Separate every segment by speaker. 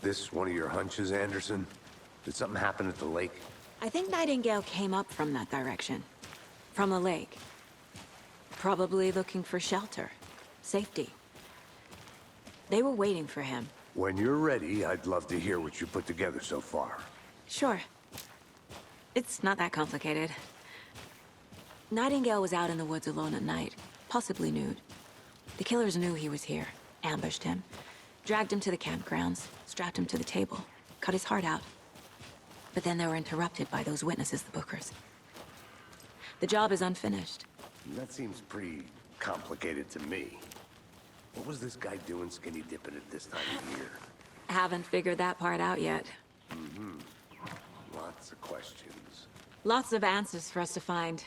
Speaker 1: This one of your hunches, Anderson? Did something happen at the lake?
Speaker 2: I think Nightingale came up from that direction. From the lake. Probably looking for shelter. Safety. They were waiting for him.
Speaker 1: When you're ready, I'd love to hear what you put together so far.
Speaker 2: Sure. It's not that complicated. Nightingale was out in the woods alone at night, possibly nude. The killers knew he was here, ambushed him, dragged him to the campgrounds, strapped him to the table, cut his heart out. But then they were interrupted by those witnesses, the Bookers. The job is unfinished.
Speaker 1: That seems pretty complicated to me. What was this guy doing skinny dipping at this time of year?
Speaker 2: Haven't figured that part out yet.
Speaker 1: Lots of questions.
Speaker 2: Lots of answers for us to find.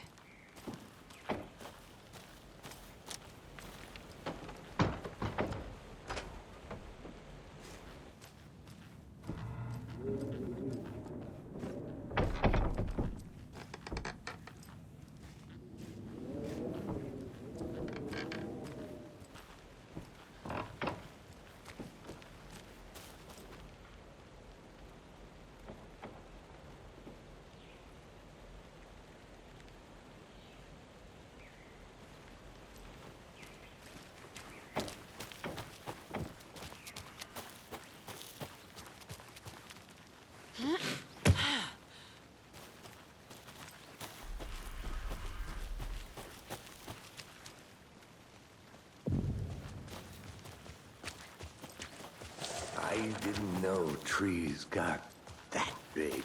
Speaker 1: I didn't know trees got that big.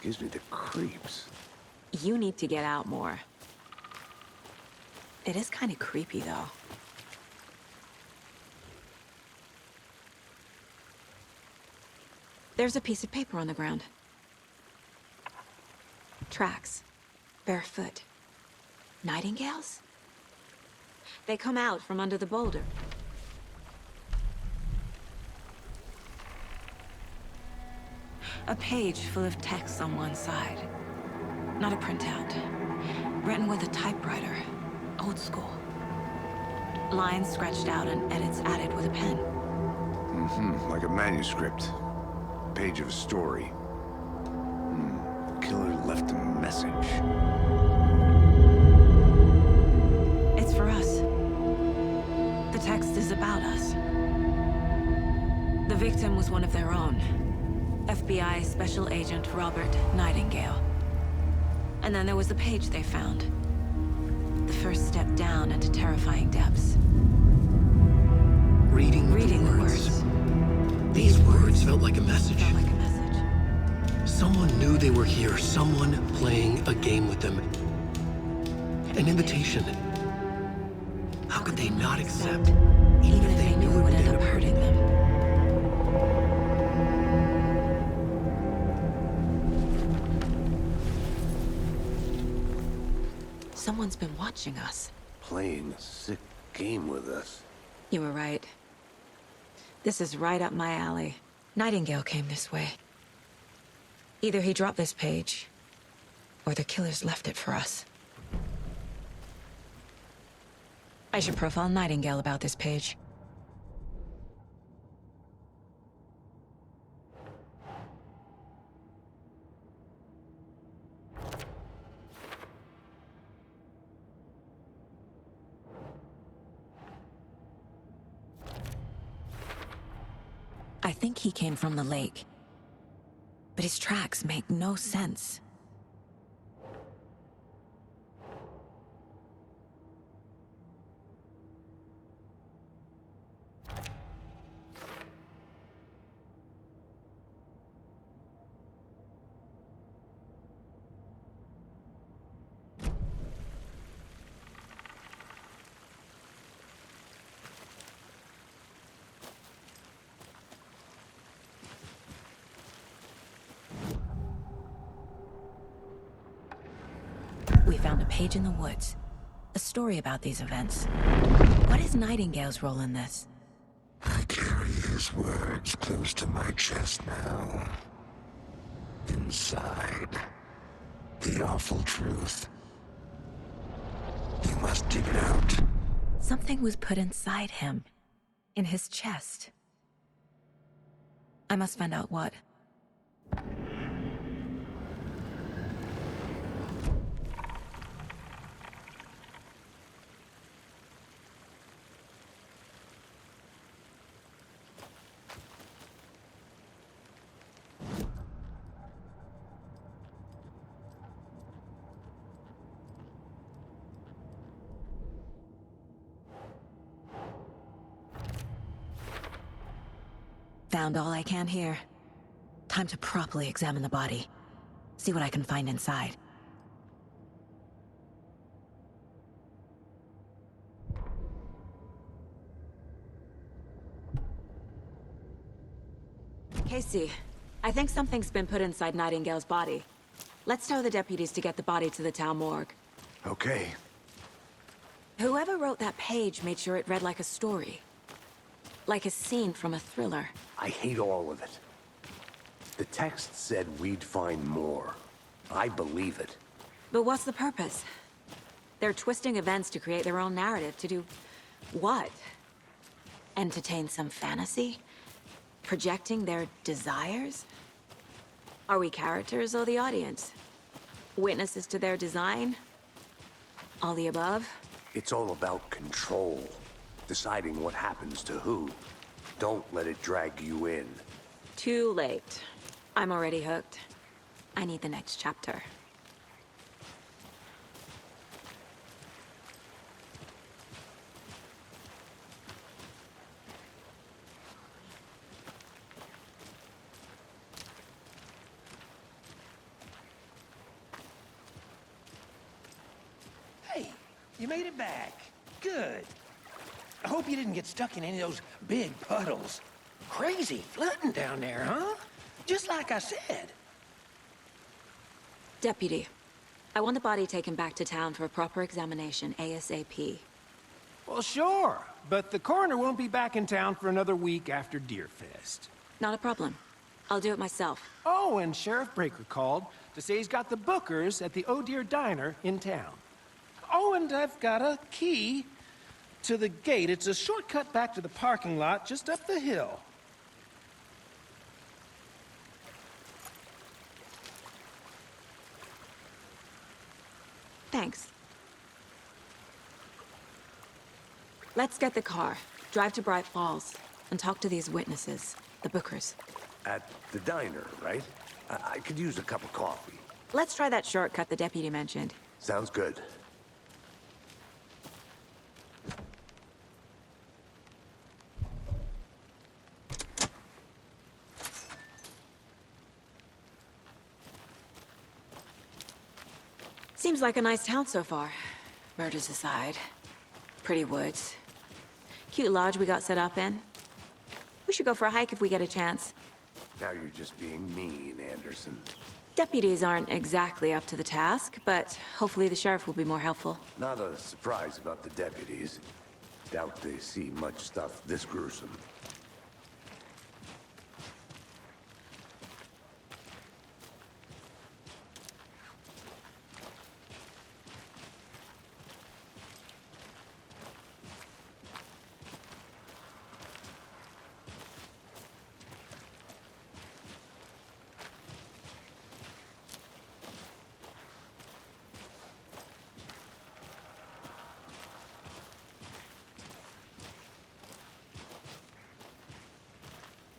Speaker 1: Gives me the creeps.
Speaker 2: You need to get out more. It is kind of creepy, though. There's a piece of paper on the ground. Tracks. Barefoot. Nightingales? They come out from under the boulder. A page full of text on one side. Not a printout. Written with a typewriter. Old school. Lines scratched out and edits added with a pen.
Speaker 1: Like a manuscript. Page of a story. Killer left a message.
Speaker 2: It's for us. The text is about us. The victim was one of their own. FBI Special Agent Robert Nightingale. And then there was the page they found. The first step down into terrifying depths.
Speaker 3: Reading the words. These words felt like a message. Someone knew they were here, someone playing a game with them. An invitation. How could they not accept, even if they knew it would end up hurting them?
Speaker 2: Someone's been watching us.
Speaker 1: Playing a sick game with us.
Speaker 2: You were right. This is right up my alley. Nightingale came this way. Either he dropped this page, or the killers left it for us. I should profile Nightingale about this page. I think he came from the lake. But his tracks make no sense. We found a page in the woods. A story about these events. What is Nightingale's role in this?
Speaker 4: I carry his words close to my chest now. Inside, the awful truth. You must dig it out.
Speaker 2: Something was put inside him. In his chest. I must find out what. Found all I can here. Time to properly examine the body. See what I can find inside. Casey, I think something's been put inside Nightingale's body. Let's tell the deputies to get the body to the town morgue.
Speaker 1: Okay.
Speaker 2: Whoever wrote that page made sure it read like a story. Like a scene from a thriller.
Speaker 1: I hate all of it. The text said we'd find more. I believe it.
Speaker 2: But what's the purpose? They're twisting events to create their own narrative. To do what? Entertain some fantasy? Projecting their desires? Are we characters or the audience? Witnesses to their design? All the above?
Speaker 1: It's all about control. Deciding what happens to who. Don't let it drag you in.
Speaker 2: Too late. I'm already hooked. I need the next chapter.
Speaker 5: Hey, you made it back. Good. I hope you didn't get stuck in any of those big puddles. Crazy flooding down there, huh? Just like I said.
Speaker 2: Deputy, I want the body taken back to town for a proper examination, ASAP.
Speaker 6: Well, sure, but the coroner won't be back in town for another week after Deerfest.
Speaker 2: Not a problem. I'll do it myself.
Speaker 6: Oh, and Sheriff Breaker called to say he's got the Bookers at the Oh Dear Diner in town. Oh, and I've got a key to the gate. It's a shortcut back to the parking lot just up the hill.
Speaker 2: Thanks. Let's get the car, drive to Bright Falls, and talk to these witnesses, the Bookers.
Speaker 1: At the diner, right? I could use a cup of coffee.
Speaker 2: Let's try that shortcut the deputy mentioned.
Speaker 1: Sounds good.
Speaker 2: Seems like a nice town so far. Murders aside. Pretty woods. Cute lodge we got set up in. We should go for a hike if we get a chance.
Speaker 1: Now you're just being mean, Anderson.
Speaker 2: Deputies aren't exactly up to the task, but hopefully the sheriff will be more helpful.
Speaker 1: Not a surprise about the deputies. Doubt they see much stuff this gruesome.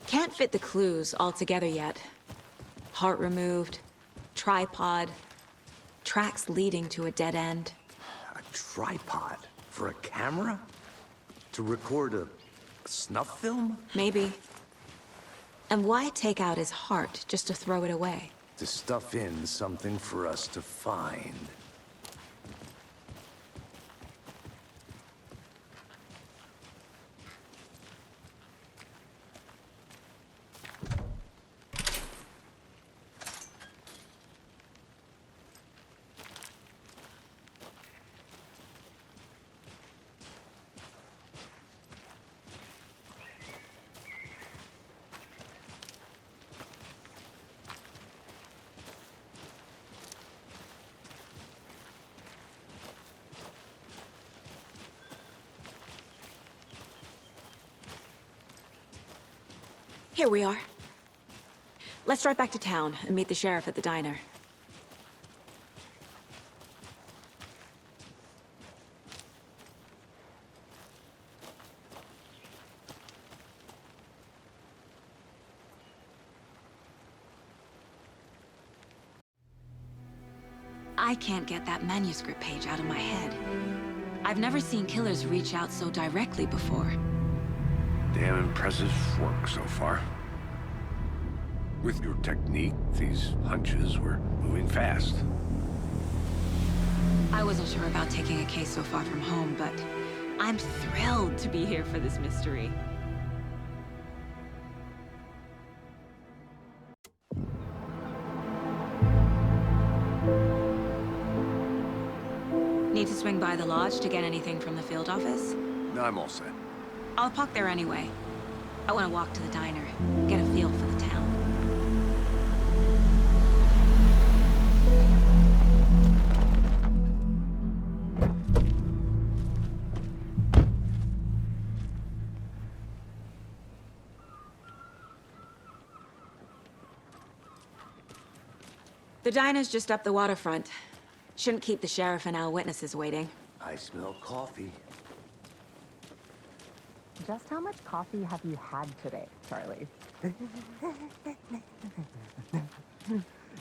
Speaker 2: Can't fit the clues all together yet. Heart removed, tripod, tracks leading to a dead end.
Speaker 1: A tripod? For a camera? To record a snuff film?
Speaker 2: Maybe. And why take out his heart just to throw it away?
Speaker 1: To stuff in something for us to find.
Speaker 2: Here we are. Let's drive back to town and meet the sheriff at the diner. I can't get that manuscript page out of my head. I've never seen killers reach out so directly before.
Speaker 1: Damn impressive work so far. With your technique, these hunches were moving fast.
Speaker 2: I wasn't sure about taking a case so far from home, but I'm thrilled to be here for this mystery. Need to swing by the lodge to get anything from the field office?
Speaker 1: No, I'm all set.
Speaker 2: I'll park there anyway. I want to walk to the diner, get a feel for the town. The diner's just up the waterfront. Shouldn't keep the sheriff and our witnesses waiting.
Speaker 1: I smell coffee.
Speaker 7: Just how much coffee have you had today, Charlie?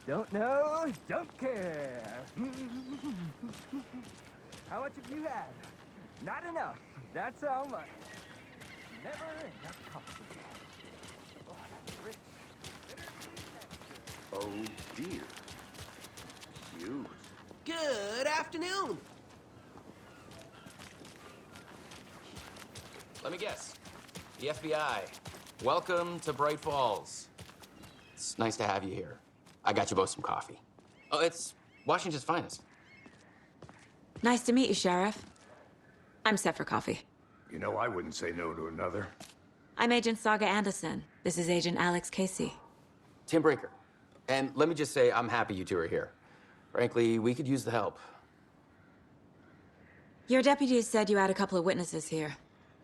Speaker 7: Don't know, don't care. How much have you had? Not enough. That's how much. Never enough coffee. Oh, that's rich.
Speaker 1: Oh dear. Cute.
Speaker 8: Good afternoon. Let me guess. The FBI. Welcome to Bright Falls. It's nice to have you here. I got you both some coffee. Oh, it's Washington's finest.
Speaker 2: Nice to meet you, Sheriff. I'm set for coffee.
Speaker 1: You know, I wouldn't say no to another.
Speaker 2: I'm Agent Saga Anderson. This is Agent Alex Casey.
Speaker 8: Tim Breaker. And let me just say, I'm happy you two are here. Frankly, we could use the help.
Speaker 2: Your deputies said you had a couple of witnesses here.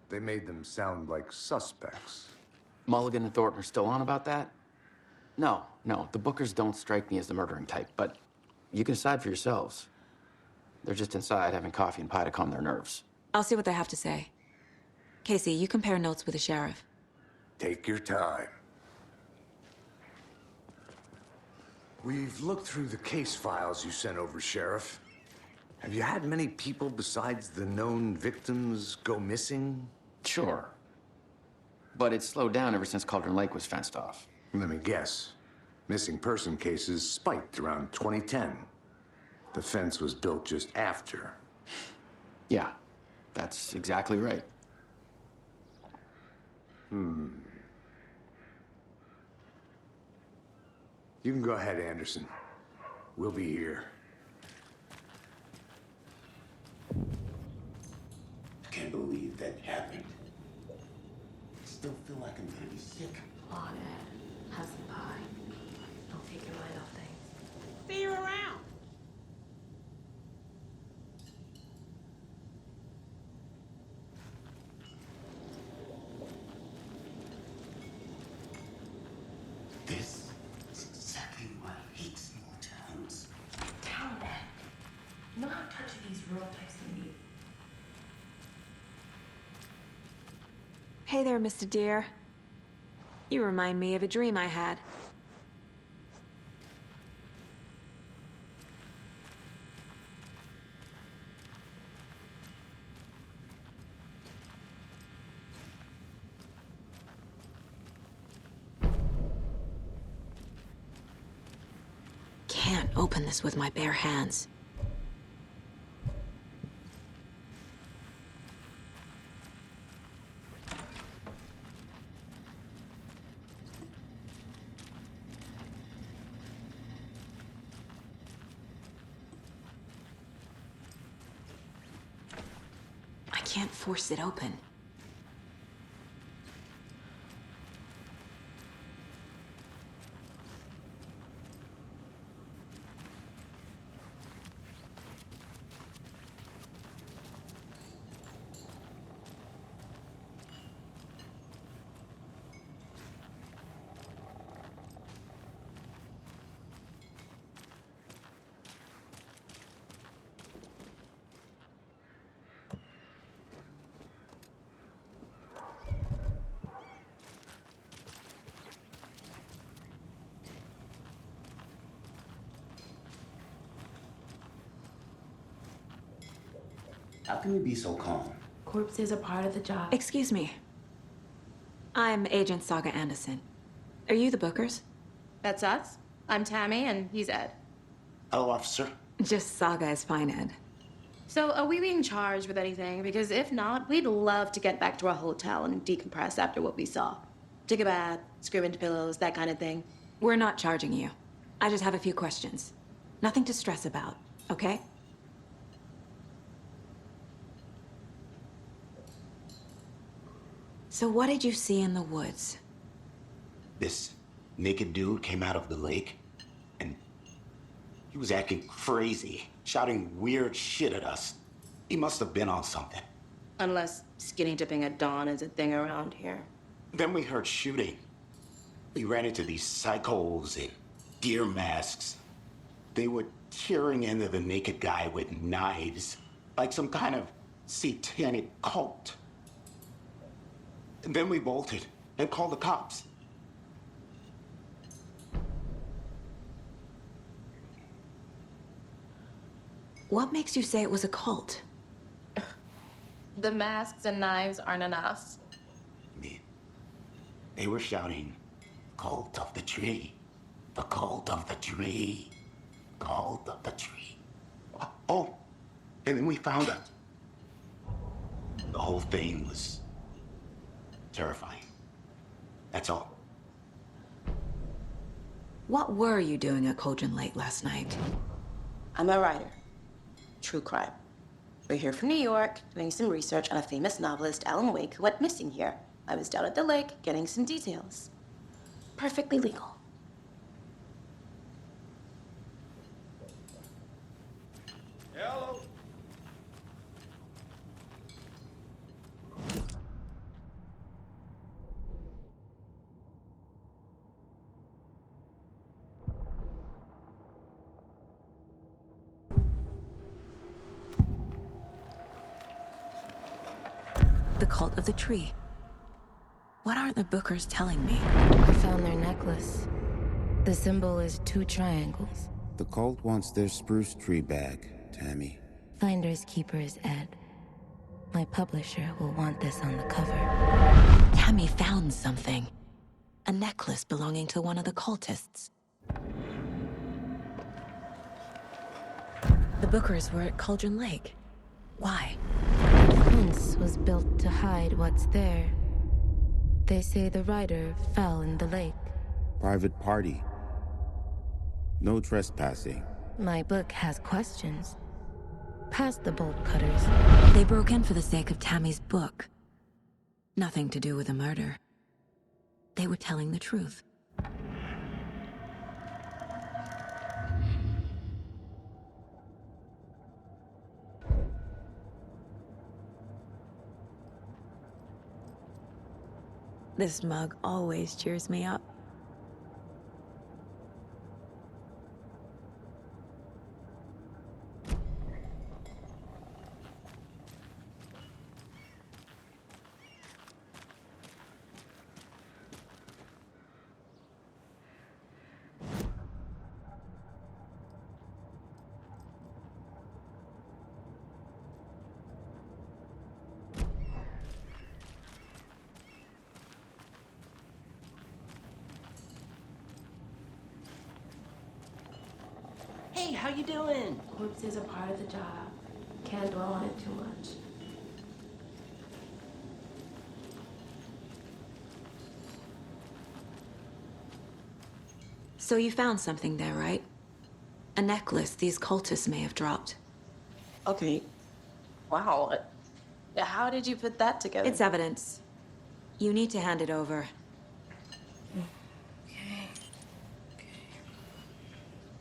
Speaker 1: They made them sound like suspects.
Speaker 8: Mulligan and Thornton are still on about that? No, the Bookers don't strike me as the murdering type, but you can decide for yourselves. They're just inside having coffee and pie to calm their nerves.
Speaker 2: I'll see what they have to say. Casey, you compare notes with the sheriff.
Speaker 1: Take your time. We've looked through the case files you sent over, Sheriff. Have you had many people besides the known victims go missing?
Speaker 8: Sure. But it's slowed down ever since Cauldron Lake was fenced off.
Speaker 1: Let me guess. Missing person cases spiked around 2010. The fence was built just after.
Speaker 8: Yeah, that's exactly right.
Speaker 1: You can go ahead, Anderson. We'll be here.
Speaker 9: Can't believe that happened. Still feel like I'm gonna be sick.
Speaker 10: Come on, Ed. Have some pie. Don't take your mind off things.
Speaker 5: See you around.
Speaker 9: This is exactly why I hate small towns.
Speaker 10: Town, Ed. Not touching these rural types in you.
Speaker 2: Hey there, Mr. Deer. You remind me of a dream I had. Can't open this with my bare hands. I can't force it open.
Speaker 9: How can you be so calm?
Speaker 10: Corpses are part of the job.
Speaker 2: Excuse me. I'm Agent Saga Anderson. Are you the Bookers?
Speaker 10: That's us. I'm Tammy, and he's Ed.
Speaker 9: Hello, officer.
Speaker 2: Just Saga is fine, Ed.
Speaker 10: So, are we being charged with anything? Because if not, we'd love to get back to our hotel and decompress after what we saw. Take a bath, scream into pillows, that kind of thing.
Speaker 2: We're not charging you. I just have a few questions. Nothing to stress about, okay? So what did you see in the woods?
Speaker 9: This naked dude came out of the lake, and he was acting crazy, shouting weird shit at us. He must have been on something.
Speaker 10: Unless skinny dipping at dawn is a thing around here.
Speaker 9: Then we heard shooting. We ran into these psychos in deer masks. They were tearing into the naked guy with knives, like some kind of satanic cult. And then we bolted and called the cops.
Speaker 2: What makes you say it was a cult?
Speaker 10: The masks and knives aren't enough.
Speaker 9: I mean, they were shouting, "Cult of the tree, the cult of the tree, cult of the tree." Oh, and then we found it. The whole thing was terrifying. That's all.
Speaker 2: What were you doing at Cauldron Lake last night?
Speaker 10: I'm a writer. True crime. We're here from New York, doing some research on a famous novelist, Alan Wake, who went missing here. I was down at the lake, getting some details. Perfectly legal.
Speaker 6: Hello.
Speaker 2: The cult of the tree. What aren't the Bookers telling me?
Speaker 11: I found their necklace. The symbol is 2 triangles.
Speaker 4: The cult wants their spruce tree back, Tammy.
Speaker 11: Finders keepers, Ed. My publisher will want this on the cover.
Speaker 2: Tammy found something. A necklace belonging to one of the cultists. The Bookers were at Cauldron Lake. Why?
Speaker 11: The fence was built to hide what's there. They say the writer fell in the lake.
Speaker 4: Private party. No trespassing.
Speaker 11: My book has questions. Past the bolt cutters.
Speaker 2: They broke in for the sake of Tammy's book. Nothing to do with the murder. They were telling the truth. This mug always cheers me up.
Speaker 10: Hey, how you doing? Corpses are part of the job. Can't dwell on it too much.
Speaker 2: So you found something there, right? A necklace these cultists may have dropped.
Speaker 10: Okay. Wow. How did you put that together?
Speaker 2: It's evidence. You need to hand it over.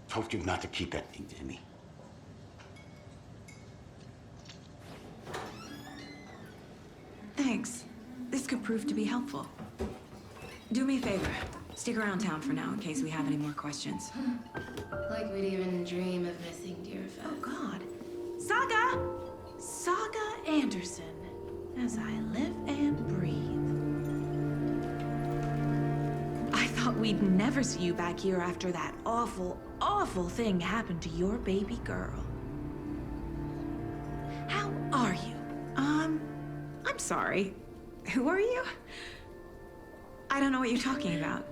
Speaker 9: Told you not to keep that thing, Tammy.
Speaker 2: Thanks. This could prove to be helpful. Do me a favor. Stick around town for now in case we have any more questions.
Speaker 10: Like we'd even dream of missing dear Fez.
Speaker 12: Oh, God. Saga! Saga Anderson. As I live and breathe. I thought we'd never see you back here after that awful, awful thing happened to your baby girl. How are you? I'm sorry. Who are you? I don't know what you're talking about.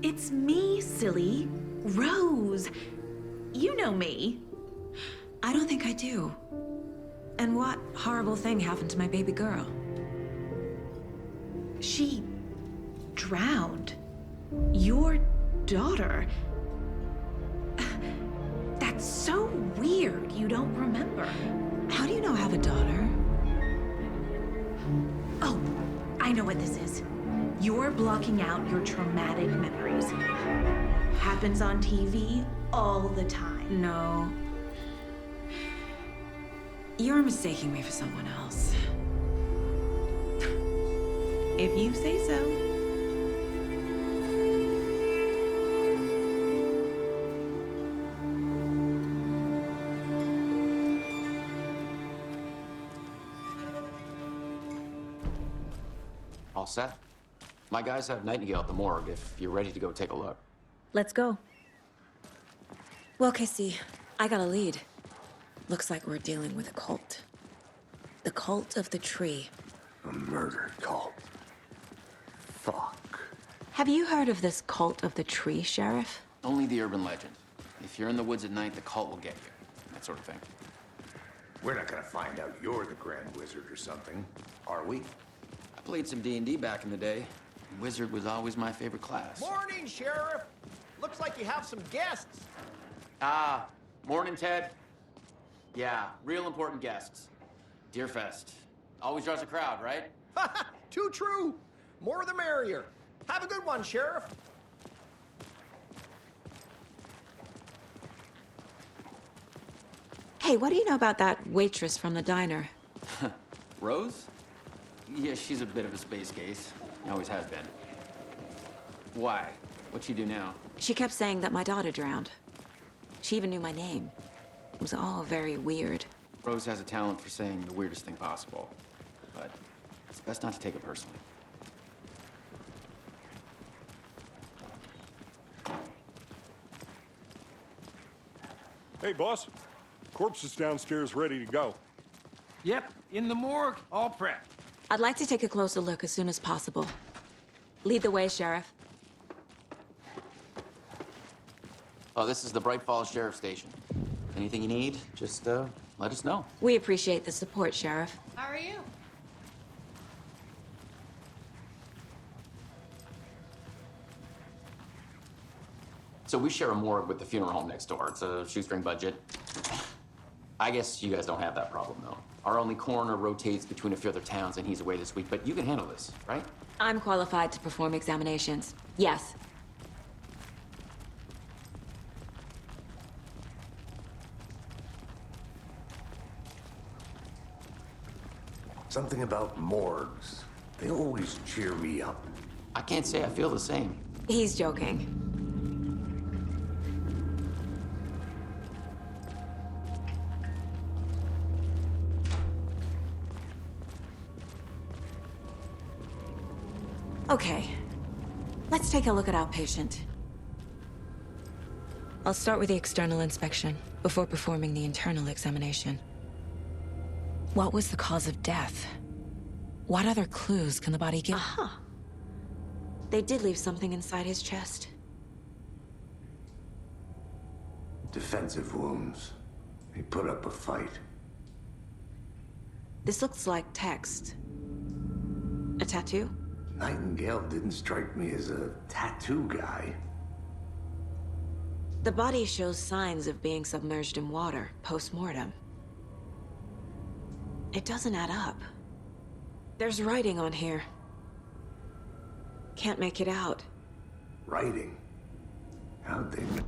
Speaker 12: It's me, silly. Rose. You know me.
Speaker 2: I don't think I do. And what horrible thing happened to my baby girl?
Speaker 12: She drowned. Your daughter. That's so weird you don't remember.
Speaker 2: How do you know I have a daughter?
Speaker 12: Oh, I know what this is. You're blocking out your traumatic memories. Happens on TV all the time.
Speaker 2: No. You're mistaking me for someone else.
Speaker 12: If you say so.
Speaker 8: All set? My guys have Nightingale at the morgue if you're ready to go take a look.
Speaker 2: Let's go. Well, Casey, I got a lead. Looks like we're dealing with a cult. The cult of the tree.
Speaker 1: A murder cult. Fuck.
Speaker 2: Have you heard of this cult of the tree, Sheriff?
Speaker 8: Only the urban legend. If you're in the woods at night, the cult will get you. That sort of thing.
Speaker 1: We're not gonna find out you're the Grand Wizard or something, are we?
Speaker 8: I played some D&D back in the day. Wizard was always my favorite class.
Speaker 6: Morning, Sheriff. Looks like you have some guests.
Speaker 8: Ah, morning, Ted. Yeah, real important guests. Deerfest. Always draws a crowd, right?
Speaker 6: Too true. More the merrier. Have a good one, Sheriff.
Speaker 2: Hey, what do you know about that waitress from the diner?
Speaker 8: Rose? Yeah, she's a bit of a space case. Always has been. Why? What'd she do now?
Speaker 2: She kept saying that my daughter drowned. She even knew my name. It was all very weird.
Speaker 8: Rose has a talent for saying the weirdest thing possible. But it's best not to take it personally.
Speaker 13: Hey, boss. Corpse is downstairs ready to go.
Speaker 6: Yep, in the morgue, all prepped.
Speaker 2: I'd like to take a closer look as soon as possible. Lead the way, Sheriff.
Speaker 8: Oh, this is the Bright Falls Sheriff Station. Anything you need, just let us know.
Speaker 2: We appreciate the support, Sheriff.
Speaker 12: How are you?
Speaker 8: So we share a morgue with the funeral home next door. It's a shoestring budget. I guess you guys don't have that problem, though. Our only coroner rotates between a few other towns, and he's away this week, but you can handle this, right?
Speaker 2: I'm qualified to perform examinations. Yes.
Speaker 1: Something about morgues. They always cheer me up.
Speaker 8: I can't say I feel the same.
Speaker 2: He's joking. Okay, let's take a look at our patient. I'll start with the external inspection before performing the internal examination. What was the cause of death? What other clues can the body give? Aha! They did leave something inside his chest.
Speaker 1: Defensive wounds. He put up a fight.
Speaker 2: This looks like text. A tattoo?
Speaker 1: Nightingale didn't strike me as a tattoo guy.
Speaker 2: The body shows signs of being submerged in water post-mortem. It doesn't add up. There's writing on here. Can't make it out.
Speaker 1: Writing? How'd they know?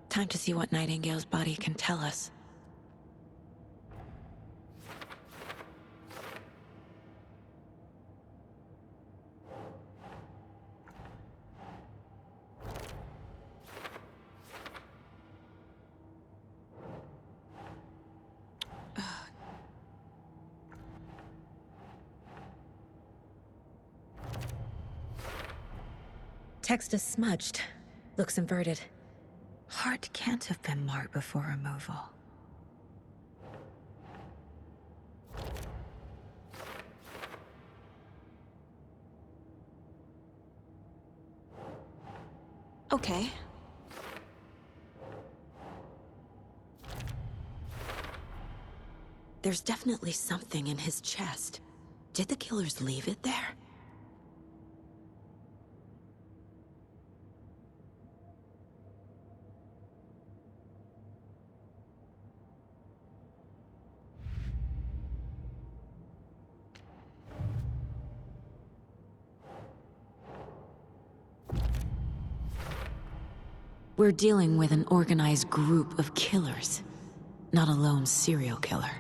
Speaker 2: Time to see what Nightingale's body can tell us. Text is smudged. Looks inverted. Heart can't have been marked before removal. Okay. There's definitely something in his chest. Did the killers leave it there? We're dealing with an organized group of killers, not a lone serial killer.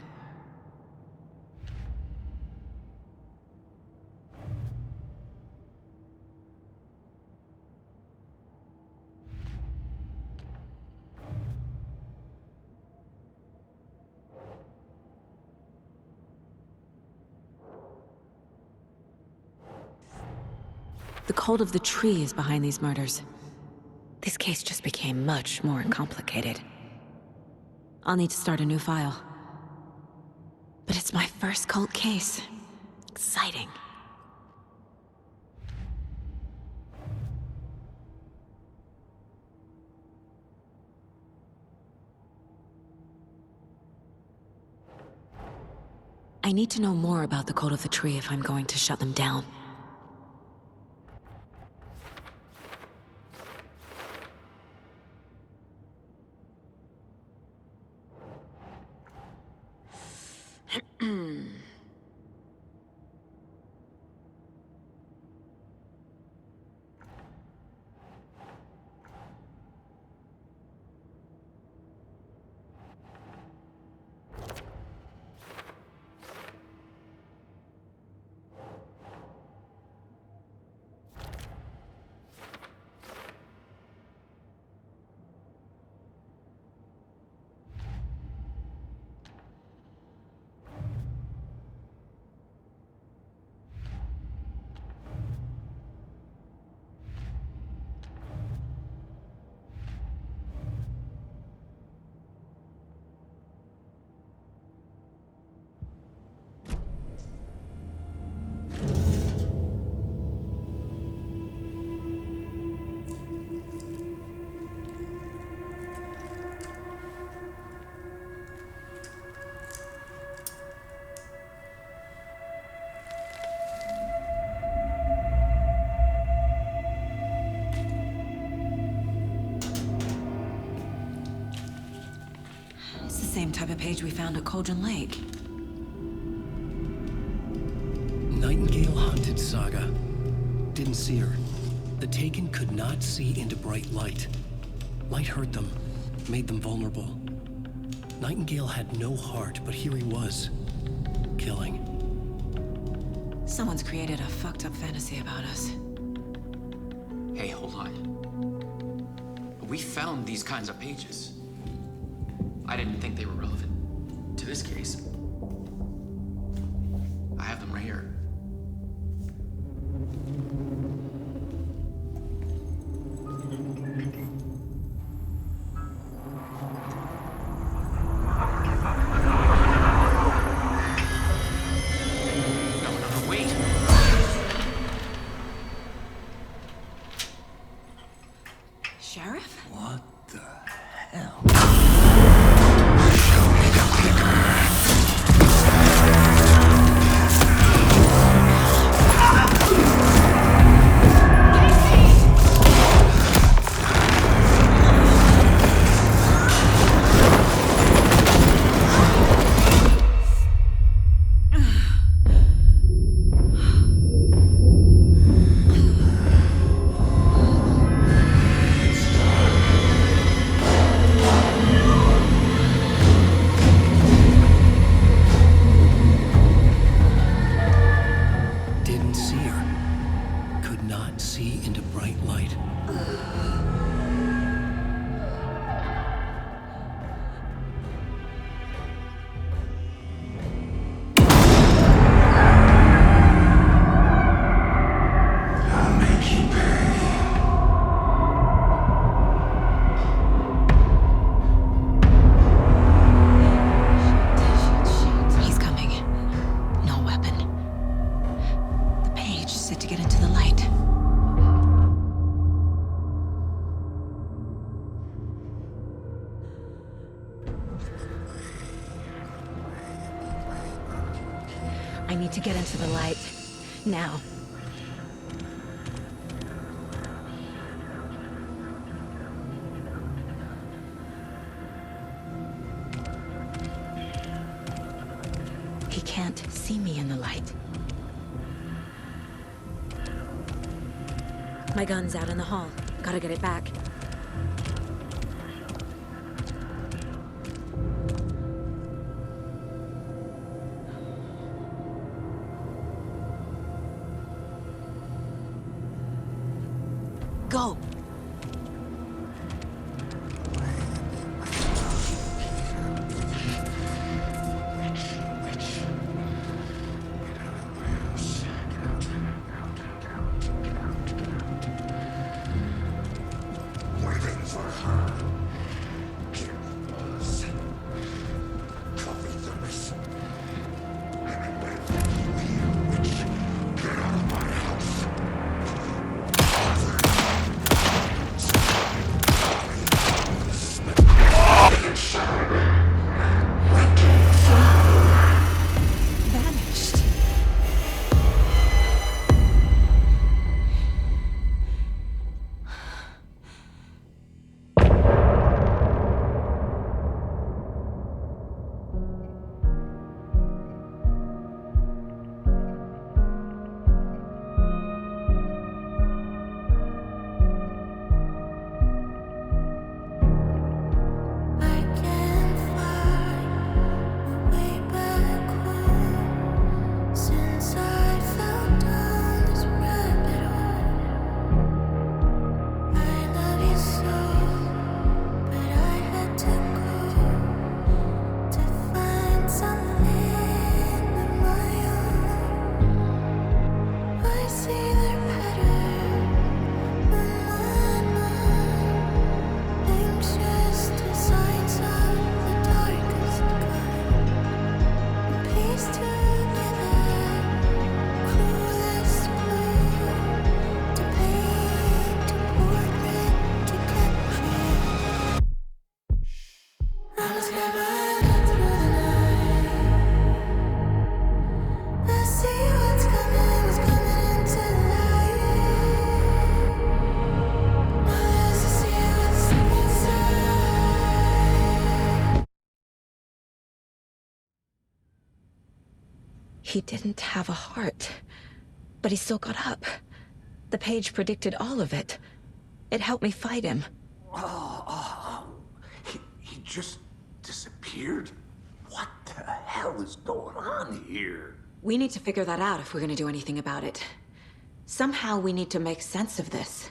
Speaker 2: The cult of the tree is behind these murders. This case just became much more complicated. I'll need to start a new file. But it's my first cult case. Exciting. I need to know more about the cult of the tree if I'm going to shut them down. Same type of page we found at Cauldron Lake.
Speaker 3: Nightingale hunted Saga. Didn't see her. The Taken could not see into bright light. Light hurt them, made them vulnerable. Nightingale had no heart, but here he was, killing.
Speaker 2: Someone's created a fucked up fantasy about us.
Speaker 8: Hey, hold on. We found these kinds of pages. I didn't think they were relevant to this case. I have them right here. No, wait!
Speaker 2: Sheriff?
Speaker 1: What the hell?
Speaker 2: I need to get into the light. Now. He can't see me in the light. My gun's out in the hall. Gotta get it back. Go!
Speaker 4: Waiting for her. Kill us. Copy this. Anyway, you witch, get out of my house.
Speaker 2: Vanished. He didn't have a heart, but he still got up. The page predicted all of it. It helped me fight him.
Speaker 1: He just disappeared? What the hell is going on here?
Speaker 2: We need to figure that out if we're gonna do anything about it. Somehow we need to make sense of this.